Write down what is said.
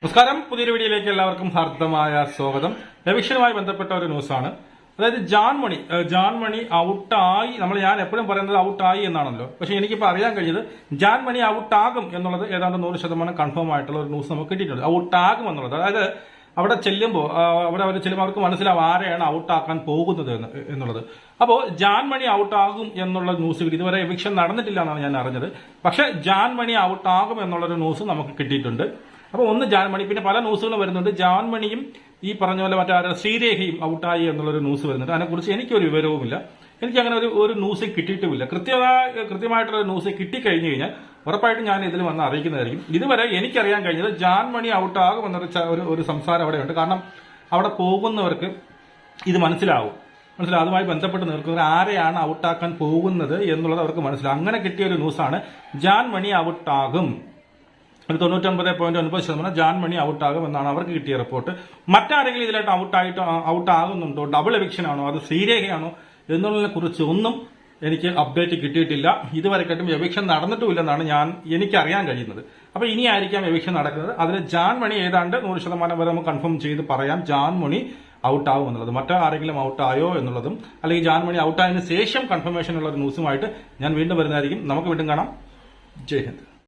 നമസ്കാരം. പുതിയൊരു വീഡിയോയിലേക്ക് എല്ലാവർക്കും ഹാർദമായ സ്വാഗതം. എവിക്ഷനുമായി ബന്ധപ്പെട്ട ഒരു ന്യൂസാണ്. അതായത് ജാൻ മണി ഔട്ടായി. ഞാൻ എപ്പോഴും പറയുന്നത് ഔട്ടായി എന്നാണല്ലോ. പക്ഷെ എനിക്കിപ്പോൾ അറിയാൻ കഴിഞ്ഞത് ജാൻ മണി ഔട്ടാകും എന്നുള്ളത് ഏതാണ്ട് 100% കൺഫേം ആയിട്ടുള്ള ഒരു ന്യൂസ് നമുക്ക് കിട്ടിയിട്ടുണ്ട്. ഔട്ടാകും എന്നുള്ളത്, അതായത് അവിടെ ചെല്ലുമ്പോൾ അവർക്ക് മനസ്സിലാവും ആരെയാണ് ഔട്ടാക്കാൻ പോകുന്നത് എന്നുള്ളത്. അപ്പോൾ ജാൻ മണി ഔട്ടാകും എന്നുള്ള ന്യൂസ് കിട്ടി. ഇതുവരെ എവിക്ഷൻ നടന്നിട്ടില്ല എന്നാണ് ഞാൻ അറിഞ്ഞത്. പക്ഷെ ജാൻ മണി ഔട്ടാകും എന്നുള്ളൊരു ന്യൂസ് നമുക്ക് കിട്ടിയിട്ടുണ്ട്. അപ്പോൾ ഒന്ന് ജാൻ മണി, പിന്നെ പല ന്യൂസുകളും വരുന്നുണ്ട്. ജാൻ മണിയും ഈ പറഞ്ഞ പോലെ മറ്റാരും ശ്രീരേഖയും ഔട്ടായി എന്നുള്ളൊരു ന്യൂസ് വരുന്നുണ്ട്. അതിനെക്കുറിച്ച് എനിക്കൊരു വിവരവുമില്ല. എനിക്ക് അങ്ങനെ ഒരു ന്യൂസ് കിട്ടിയിട്ടുമില്ല. കൃത്യമായിട്ടുള്ള ന്യൂസ് കിട്ടിക്കഴിഞ്ഞു കഴിഞ്ഞാൽ ഉറപ്പായിട്ടും ഞാൻ ഇതിൽ വന്ന് അറിയിക്കുന്നതായിരിക്കും. ഇതുവരെ എനിക്കറിയാൻ കഴിഞ്ഞത് ജാൻ മണി ഔട്ടാകും എന്നൊരു സംസാരം അവിടെയുണ്ട്. കാരണം അവിടെ പോകുന്നവർക്ക് ഇത് മനസ്സിലാവും. അതുമായി ബന്ധപ്പെട്ട് നിൽക്കുന്നവർ ആരെയാണ് ഔട്ടാക്കാൻ പോകുന്നത് എന്നുള്ളത് അവർക്ക് മനസ്സിലാവും. അങ്ങനെ കിട്ടിയ ഒരു ന്യൂസാണ് ജാൻ മണി ഔട്ടാകും. 99.9% ജാൻ മണി ഔട്ടാകും എന്നാണ് അവർക്ക് കിട്ടിയ റിപ്പോർട്ട്. മറ്റാരെങ്കിലും ഇതിലായിട്ട് ഔട്ടാകുന്നുണ്ടോ, ഡബിൾ എവിക്ഷൻ ആണോ, അത് ശ്രീരേഖയാണോ എന്നുള്ളതിനെ കുറിച്ച് ഒന്നും എനിക്ക് അപ്ഡേറ്റ് കിട്ടിയിട്ടില്ല. ഇതുവരെക്കാട്ടും എവിക്ഷൻ നടന്നിട്ടുമില്ലെന്നാണ് എനിക്കറിയാൻ കഴിയുന്നത്. അപ്പൊ ഇനി ആയിരിക്കാം എവിക്ഷൻ നടക്കുന്നത്. അതിൽ ജാൻ മണി ഏതാണ്ട് 100% വരെ നമുക്ക് കൺഫേം ചെയ്ത് പറയാം ജാൻ മണി ഔട്ടാകും എന്നുള്ളത്. മറ്റാരെങ്കിലും ഔട്ടായോ എന്നുള്ളതും, അല്ലെങ്കിൽ ജാൻ മണി ഔട്ടായതിനു ശേഷം കൺഫർമേഷൻ ഉള്ള ഒരു ന്യൂസുമായിട്ട് ഞാൻ വീണ്ടും വരുന്നതായിരിക്കും. നമുക്ക് വീണ്ടും കാണാം. ജയ് ഹിന്ദ്.